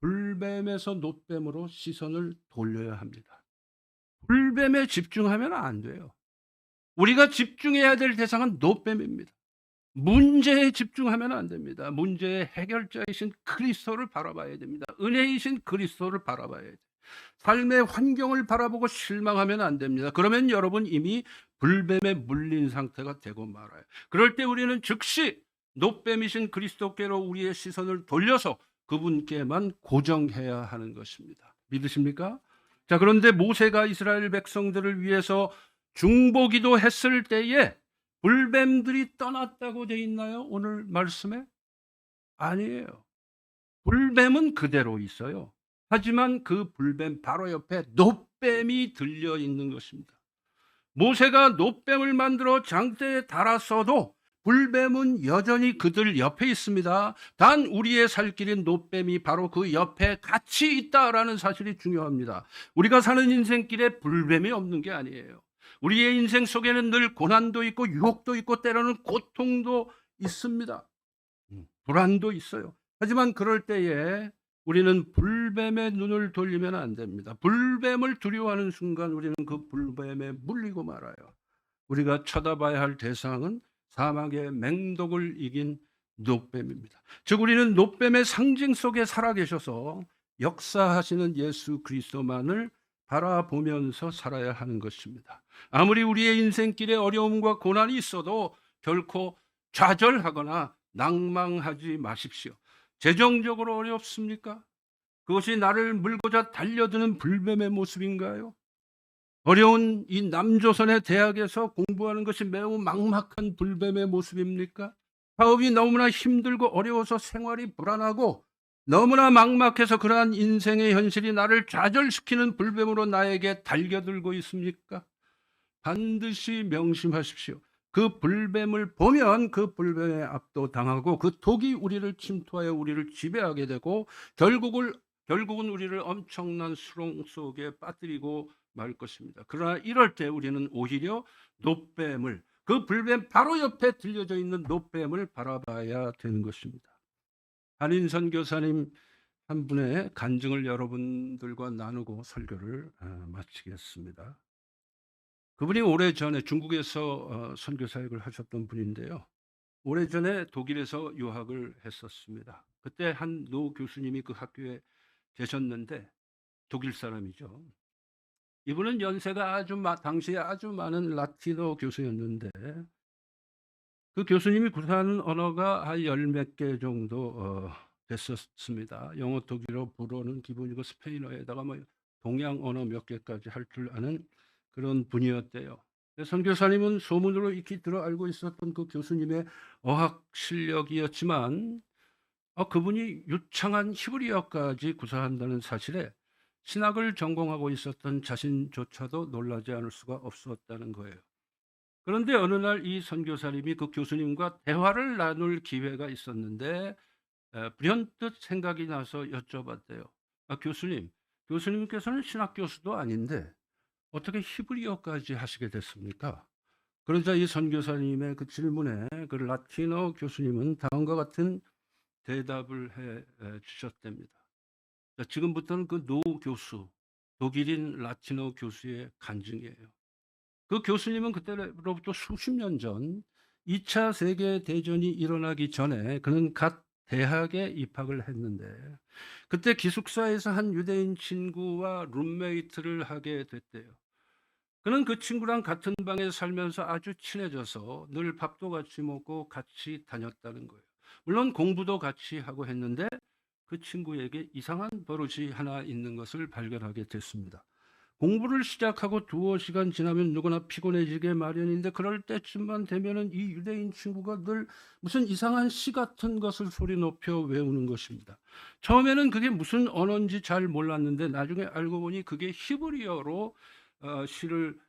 불뱀에서 노뱀으로 시선을 돌려야 합니다. 불뱀에 집중하면 안 돼요. 우리가 집중해야 될 대상은 노뱀입니다. 문제에 집중하면 안 됩니다. 문제의 해결자이신 그리스도를 바라봐야 됩니다. 은혜이신 그리스도를 바라봐야 돼요. 삶의 환경을 바라보고 실망하면 안 됩니다. 그러면 여러분 이미 불뱀에 물린 상태가 되고 말아요. 그럴 때 우리는 즉시 노뱀이신 그리스도께로 우리의 시선을 돌려서 그분께만 고정해야 하는 것입니다. 믿으십니까? 자, 그런데 모세가 이스라엘 백성들을 위해서 중보기도 했을 때에 불뱀들이 떠났다고 되어 있나요? 오늘 말씀에? 아니에요. 불뱀은 그대로 있어요. 하지만 그 불뱀 바로 옆에 노뱀이 들려 있는 것입니다. 모세가 노뱀을 만들어 장대에 달았어도 불뱀은 여전히 그들 옆에 있습니다. 단 우리의 살 길인 노뱀이 바로 그 옆에 같이 있다라는 사실이 중요합니다. 우리가 사는 인생길에 불뱀이 없는 게 아니에요. 우리의 인생 속에는 늘 고난도 있고 유혹도 있고 때로는 고통도 있습니다. 불안도 있어요. 하지만 그럴 때에 우리는 불뱀의 눈을 돌리면 안 됩니다. 불뱀을 두려워하는 순간 우리는 그 불뱀에 물리고 말아요. 우리가 쳐다봐야 할 대상은 사막의 맹독을 이긴 노뱀입니다. 즉 우리는 노뱀의 상징 속에 살아계셔서 역사하시는 예수 그리스도만을 바라보면서 살아야 하는 것입니다. 아무리 우리의 인생길에 어려움과 고난이 있어도 결코 좌절하거나 낭망하지 마십시오. 재정적으로 어렵습니까? 그것이 나를 물고자 달려드는 불뱀의 모습인가요? 어려운 이 남조선의 대학에서 공부하는 것이 매우 막막한 불뱀의 모습입니까? 사업이 너무나 힘들고 어려워서 생활이 불안하고 너무나 막막해서 그러한 인생의 현실이 나를 좌절시키는 불뱀으로 나에게 달겨들고 있습니까? 반드시 명심하십시오. 그 불뱀을 보면 그 불뱀에 압도당하고 그 독이 우리를 침투하여 우리를 지배하게 되고 결국은 우리를 엄청난 수렁 속에 빠뜨리고 말 것입니다. 그러나 이럴 때 우리는 오히려 노뱀을, 그 불뱀 바로 옆에 들려져 있는 노뱀을 바라봐야 되는 것입니다. 한인 선교사님 한 분의 간증을 여러분들과 나누고 설교를 마치겠습니다. 그분이 오래전에 중국에서 선교 사역을 하셨던 분인데요. 오래전에 독일에서 유학을 했었습니다. 그때 한 노 교수님이 그 학교에 계셨는데 독일 사람이죠. 이분은 연세가 당시에 아주 많은 라틴어 교수였는데 그 교수님이 구사하는 언어가 한 열 몇 개 정도 됐었습니다. 영어, 독일어, 불어는 기본이고 스페인어에다가 뭐 동양 언어 몇 개까지 할 줄 아는 그런 분이었대요. 선교사님은 소문으로 익히 들어 알고 있었던 그 교수님의 어학 실력이었지만 그분이 유창한 히브리어까지 구사한다는 사실에 신학을 전공하고 있었던 자신조차도 놀라지 않을 수가 없었다는 거예요. 그런데 어느 날 이 선교사님이 그 교수님과 대화를 나눌 기회가 있었는데 불현듯 생각이 나서 여쭤봤대요. 교수님께서는 신학 교수도 아닌데 어떻게 히브리어까지 하시게 됐습니까? 그러자 이 선교사님의 그 질문에 그 라틴어 교수님은 다음과 같은 대답을 해 주셨답니다. 자, 지금부터는 그 노 교수, 독일인 라틴어 교수의 간증이에요. 그 교수님은 그때로부터 수십 년 전 2차 세계대전이 일어나기 전에 그는 갓 대학에 입학을 했는데 그때 기숙사에서 한 유대인 친구와 룸메이트를 하게 됐대요. 그는 그 친구랑 같은 방에 살면서 아주 친해져서 늘 밥도 같이 먹고 같이 다녔다는 거예요. 물론 공부도 같이 하고 했는데 그 친구에게 이상한 버릇이 하나 있는 것을 발견하게 됐습니다. 공부를 시작하고 두어 시간 지나면 누구나 피곤해지게 마련인데 그럴 때쯤만 되면은 이 유대인 친구가 늘 무슨 이상한 시 같은 것을 소리 높여 외우는 것입니다. 처음에는 그게 무슨 언어인지 잘 몰랐는데 나중에 알고 보니 그게 히브리어로 시를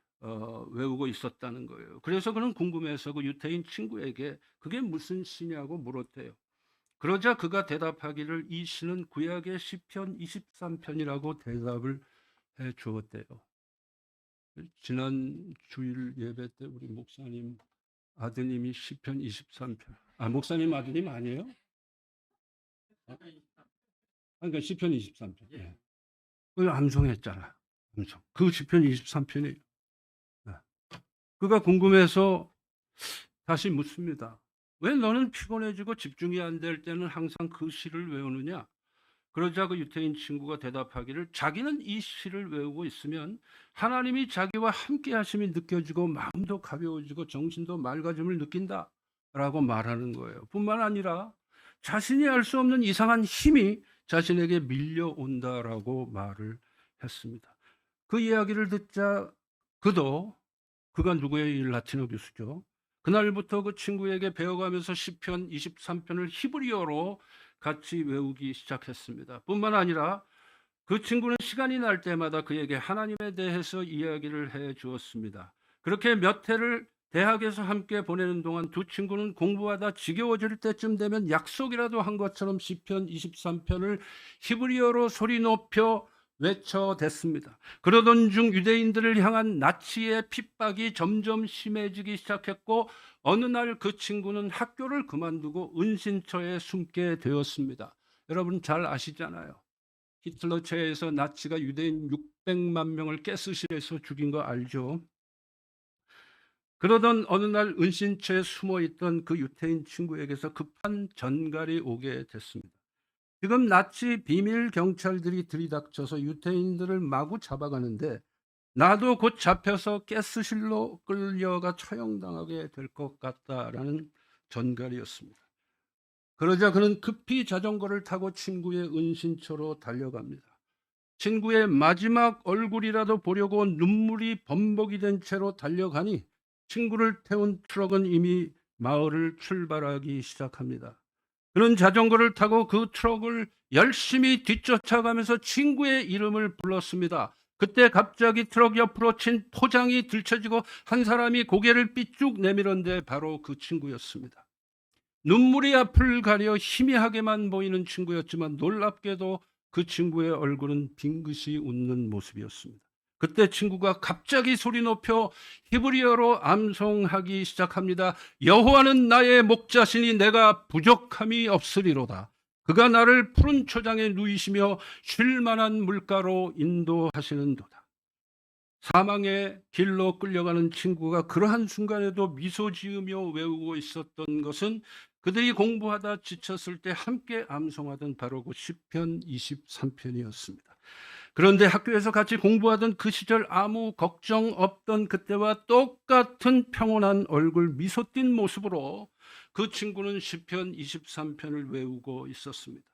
외우고 있었다는 거예요. 그래서 그는 궁금해서 그 유대인 친구에게 그게 무슨 시냐고 물었대요. 그러자 그가 대답하기를 이 시는 구약의 시편 23편이라고 대답을 해 주었대요. 지난 주일 예배 때 우리 목사님 아드님이 시편 23편. 목사님 아드님 아니에요? 그러니까 시편 23편. 예. 그 암송했잖아. 암송. 그 시편 23편이에요. 그가 궁금해서 다시 묻습니다. 왜 너는 피곤해지고 집중이 안 될 때는 항상 그 시를 외우느냐? 그러자 그 유태인 친구가 대답하기를 자기는 이 시를 외우고 있으면 하나님이 자기와 함께 하심이 느껴지고 마음도 가벼워지고 정신도 맑아짐을 느낀다라고 말하는 거예요. 뿐만 아니라 자신이 알 수 없는 이상한 힘이 자신에게 밀려온다라고 말을 했습니다. 그 이야기를 듣자 그가 누구예요? 이 라틴어 교수죠. 그날부터 그 친구에게 배워가면서 시편 23편을 히브리어로 같이 외우기 시작했습니다. 뿐만 아니라 그 친구는 시간이 날 때마다 그에게 하나님에 대해서 이야기를 해 주었습니다. 그렇게 몇 해를 대학에서 함께 보내는 동안 두 친구는 공부하다 지겨워질 때쯤 되면 약속이라도 한 것처럼 시편 23편을 히브리어로 소리 높여 외쳐댔습니다. 그러던 중 유대인들을 향한 나치의 핍박이 점점 심해지기 시작했고 어느 날 그 친구는 학교를 그만두고 은신처에 숨게 되었습니다. 여러분 잘 아시잖아요. 히틀러 체에서 나치가 유대인 600만 명을 가스실에서 죽인 거 알죠? 그러던 어느 날 은신처에 숨어 있던 그 유태인 친구에게서 급한 전갈이 오게 됐습니다. 지금 나치 비밀 경찰들이 들이닥쳐서 유태인들을 마구 잡아가는데 나도 곧 잡혀서 가스실로 끌려가 처형당하게 될 것 같다라는 전갈이었습니다. 그러자 그는 급히 자전거를 타고 친구의 은신처로 달려갑니다. 친구의 마지막 얼굴이라도 보려고 눈물이 범벅이 된 채로 달려가니 친구를 태운 트럭은 이미 마을을 출발하기 시작합니다. 그는 자전거를 타고 그 트럭을 열심히 뒤쫓아가면서 친구의 이름을 불렀습니다. 그때 갑자기 트럭 옆으로 친 포장이 들쳐지고 한 사람이 고개를 삐쭉 내밀었는데 바로 그 친구였습니다. 눈물이 앞을 가려 희미하게만 보이는 친구였지만 놀랍게도 그 친구의 얼굴은 빙긋이 웃는 모습이었습니다. 그때 친구가 갑자기 소리 높여 히브리어로 암송하기 시작합니다. 여호와는 나의 목자시니 내가 부족함이 없으리로다. 그가 나를 푸른 초장에 누이시며 쉴 만한 물가로 인도하시는도다. 사망의 길로 끌려가는 친구가 그러한 순간에도 미소 지으며 외우고 있었던 것은 그들이 공부하다 지쳤을 때 함께 암송하던 바로 그 시편 23편이었습니다. 그런데 학교에서 같이 공부하던 그 시절 아무 걱정 없던 그때와 똑같은 평온한 얼굴, 미소 띈 모습으로 그 친구는 시편 23편을 외우고 있었습니다.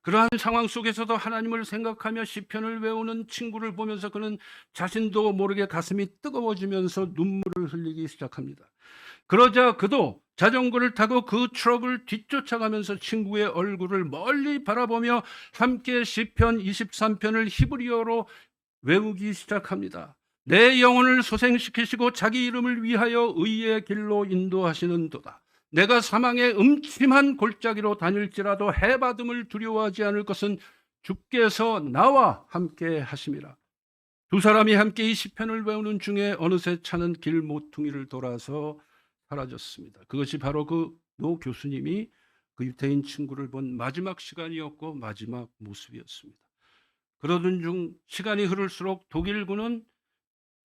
그러한 상황 속에서도 하나님을 생각하며 시편을 외우는 친구를 보면서 그는 자신도 모르게 가슴이 뜨거워지면서 눈물을 흘리기 시작합니다. 그러자 그도 자전거를 타고 그 트럭을 뒤쫓아가면서 친구의 얼굴을 멀리 바라보며 함께 시편 23편을 히브리어로 외우기 시작합니다. 내 영혼을 소생시키시고 자기 이름을 위하여 의의 길로 인도하시는도다. 내가 사망의 음침한 골짜기로 다닐지라도 해받음을 두려워하지 않을 것은 주께서 나와 함께 하심이라. 두 사람이 함께 이 시편을 외우는 중에 어느새 차는 길 모퉁이를 돌아서 사라졌습니다. 그것이 바로 그 노 교수님이 그 유태인 친구를 본 마지막 시간이었고 마지막 모습이었습니다. 그러던 중 시간이 흐를수록 독일군은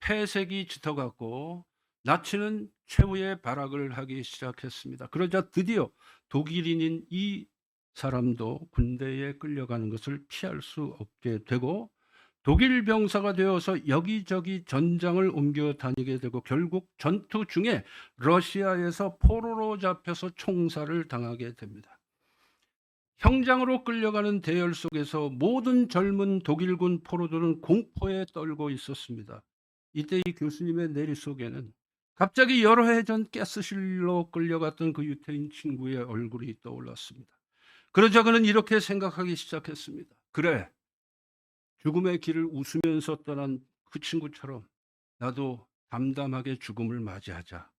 폐색이 짙어갔고 나치는 최후의 발악을 하기 시작했습니다. 그러자 드디어 독일인인 이 사람도 군대에 끌려가는 것을 피할 수 없게 되고 독일 병사가 되어서 여기저기 전장을 옮겨 다니게 되고 결국 전투 중에 러시아에서 포로로 잡혀서 총살을 당하게 됩니다. 형장으로 끌려가는 대열 속에서 모든 젊은 독일군 포로들은 공포에 떨고 있었습니다. 이때 이 교수님의 내리 속에는 갑자기 여러 해 전 가스실로 끌려갔던 그 유태인 친구의 얼굴이 떠올랐습니다. 그러자 그는 이렇게 생각하기 시작했습니다. 그래, 죽음의 길을 웃으면서 떠난 그 친구처럼 나도 담담하게 죽음을 맞이하자.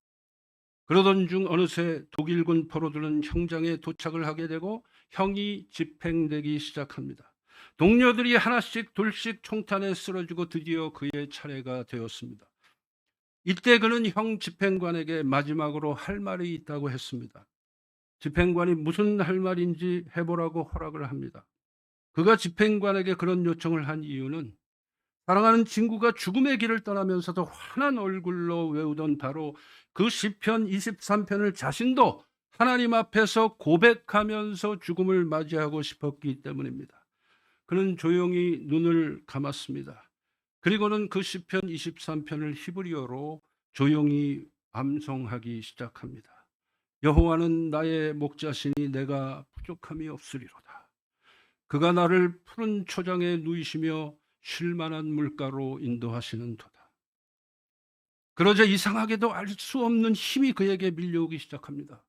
그러던 중 어느새 독일군 포로들은 형장에 도착을 하게 되고 형이 집행되기 시작합니다. 동료들이 하나씩 둘씩 총탄에 쓰러지고 드디어 그의 차례가 되었습니다. 이때 그는 형 집행관에게 마지막으로 할 말이 있다고 했습니다. 집행관이 무슨 할 말인지 해보라고 허락을 합니다. 그가 집행관에게 그런 요청을 한 이유는 사랑하는 친구가 죽음의 길을 떠나면서도 환한 얼굴로 외우던 바로 그 시편 23편을 자신도 하나님 앞에서 고백하면서 죽음을 맞이하고 싶었기 때문입니다. 그는 조용히 눈을 감았습니다. 그리고는 그 시편 23편을 히브리어로 조용히 암송하기 시작합니다. 여호와는 나의 목자시니 내가 부족함이 없으리로다. 그가 나를 푸른 초장에 누이시며 쉴 만한 물가로 인도하시는도다. 그러자 이상하게도 알 수 없는 힘이 그에게 밀려오기 시작합니다.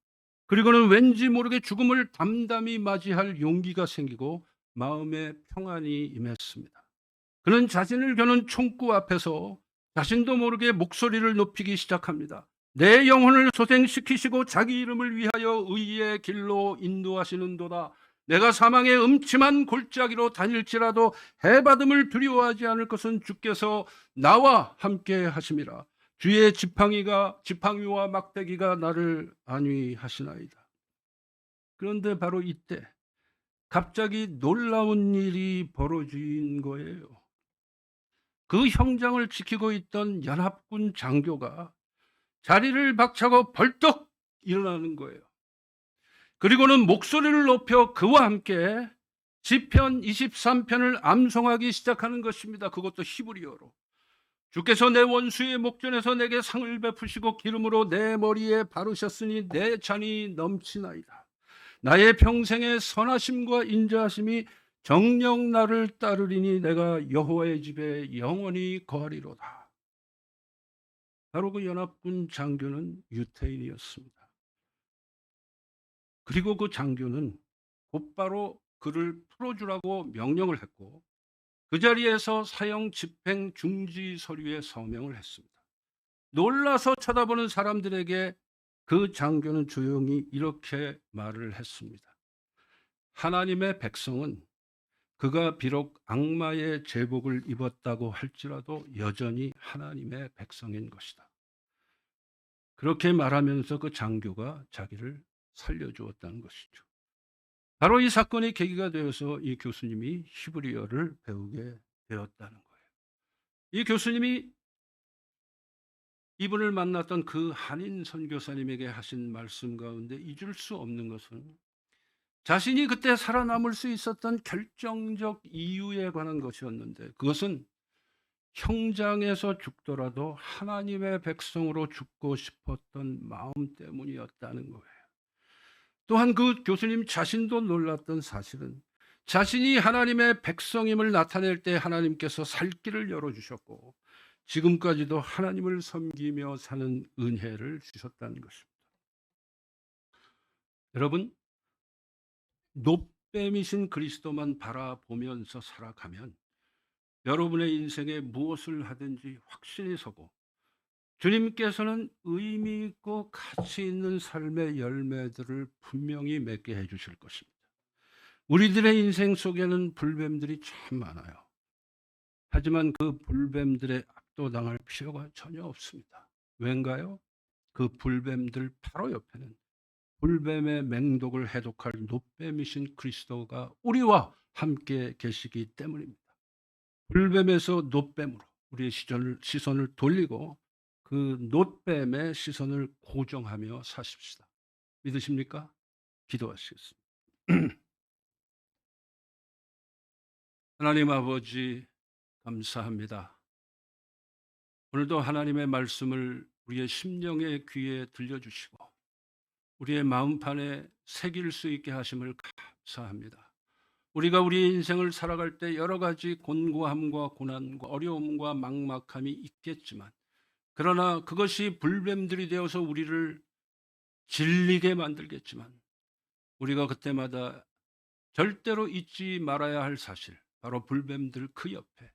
그리고는 왠지 모르게 죽음을 담담히 맞이할 용기가 생기고 마음에 평안이 임했습니다. 그는 자신을 겨눈 총구 앞에서 자신도 모르게 목소리를 높이기 시작합니다. 내 영혼을 소생시키시고 자기 이름을 위하여 의의 길로 인도하시는도다. 내가 사망의 음침한 골짜기로 다닐지라도 해받음을 두려워하지 않을 것은 주께서 나와 함께 하심이라. 주의 지팡이와 막대기가 나를 안위하시나이다. 그런데 바로 이때 갑자기 놀라운 일이 벌어진 거예요. 그 형장을 지키고 있던 연합군 장교가 자리를 박차고 벌떡 일어나는 거예요. 그리고는 목소리를 높여 그와 함께 시편 23편을 암송하기 시작하는 것입니다. 그것도 히브리어로. 주께서 내 원수의 목전에서 내게 상을 베푸시고 기름으로 내 머리에 바르셨으니 내 잔이 넘치나이다. 나의 평생의 선하심과 인자하심이 정녕 나를 따르리니 내가 여호와의 집에 영원히 거하리로다. 바로 그 연합군 장교는 유태인이었습니다. 그리고 그 장교는 곧바로 그를 풀어주라고 명령을 했고 그 자리에서 사형 집행 중지 서류에 서명을 했습니다. 놀라서 쳐다보는 사람들에게 그 장교는 조용히 이렇게 말을 했습니다. 하나님의 백성은 그가 비록 악마의 제복을 입었다고 할지라도 여전히 하나님의 백성인 것이다. 그렇게 말하면서 그 장교가 자기를 살려주었다는 것이죠. 바로 이 사건이 계기가 되어서 이 교수님이 히브리어를 배우게 되었다는 거예요. 이 교수님이 이분을 만났던 그 한인 선교사님에게 하신 말씀 가운데 잊을 수 없는 것은 자신이 그때 살아남을 수 있었던 결정적 이유에 관한 것이었는데 그것은 형장에서 죽더라도 하나님의 백성으로 죽고 싶었던 마음 때문이었다는 거예요. 또한 그 교수님 자신도 놀랐던 사실은 자신이 하나님의 백성임을 나타낼 때 하나님께서 살 길을 열어주셨고 지금까지도 하나님을 섬기며 사는 은혜를 주셨다는 것입니다. 여러분, 놋뱀이신 그리스도만 바라보면서 살아가면 여러분의 인생에 무엇을 하든지 확신이 서고 주님께서는 의미 있고 가치 있는 삶의 열매들을 분명히 맺게 해주실 것입니다. 우리들의 인생 속에는 불뱀들이 참 많아요. 하지만 그 불뱀들에 압도당할 필요가 전혀 없습니다. 왠가요? 그 불뱀들 바로 옆에는 불뱀의 맹독을 해독할 놋뱀이신 그리스도가 우리와 함께 계시기 때문입니다. 불뱀에서 놋뱀으로 우리의 시선을 돌리고 그 놋뱀의 시선을 고정하며 사십시다. 믿으십니까? 기도하시겠습니다. 하나님 아버지 감사합니다. 오늘도 하나님의 말씀을 우리의 심령의 귀에 들려주시고 우리의 마음판에 새길 수 있게 하심을 감사합니다. 우리가 우리의 인생을 살아갈 때 여러 가지 곤고함과 고난과 어려움과 막막함이 있겠지만 그러나 그것이 불뱀들이 되어서 우리를 질리게 만들겠지만 우리가 그때마다 절대로 잊지 말아야 할 사실, 바로 불뱀들 그 옆에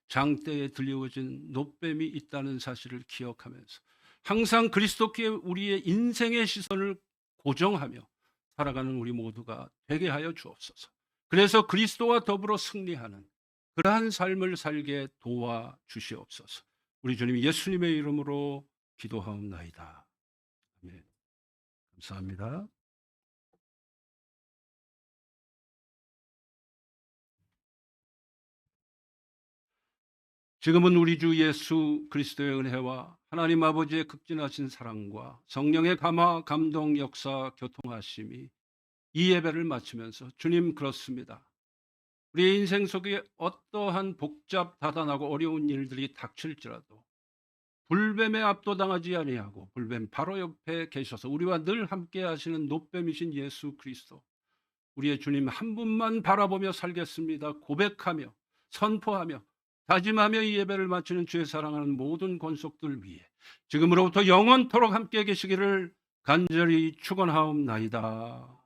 장대에 들려오진 놋뱀이 있다는 사실을 기억하면서 항상 그리스도께 우리의 인생의 시선을 고정하며 살아가는 우리 모두가 되게 하여 주옵소서. 그래서 그리스도와 더불어 승리하는 그러한 삶을 살게 도와주시옵소서. 우리 주님 예수님의 이름으로 기도하옵나이다. 아멘. 감사합니다. 지금은 우리 주 예수 그리스도의 은혜와 하나님 아버지의 극진하신 사랑과 성령의 감화, 감동, 역사, 교통하심이 이 예배를 마치면서 주님 그렇습니다. 우리의 인생 속에 어떠한 복잡, 다단하고 어려운 일들이 닥칠지라도 불뱀에 압도당하지 아니하고 불뱀 바로 옆에 계셔서 우리와 늘 함께 하시는 놋뱀이신 예수 그리스도, 우리의 주님 한 분만 바라보며 살겠습니다. 고백하며 선포하며 다짐하며 이 예배를 마치는 주의 사랑하는 모든 권속들 위해 지금으로부터 영원토록 함께 계시기를 간절히 축원하옵나이다.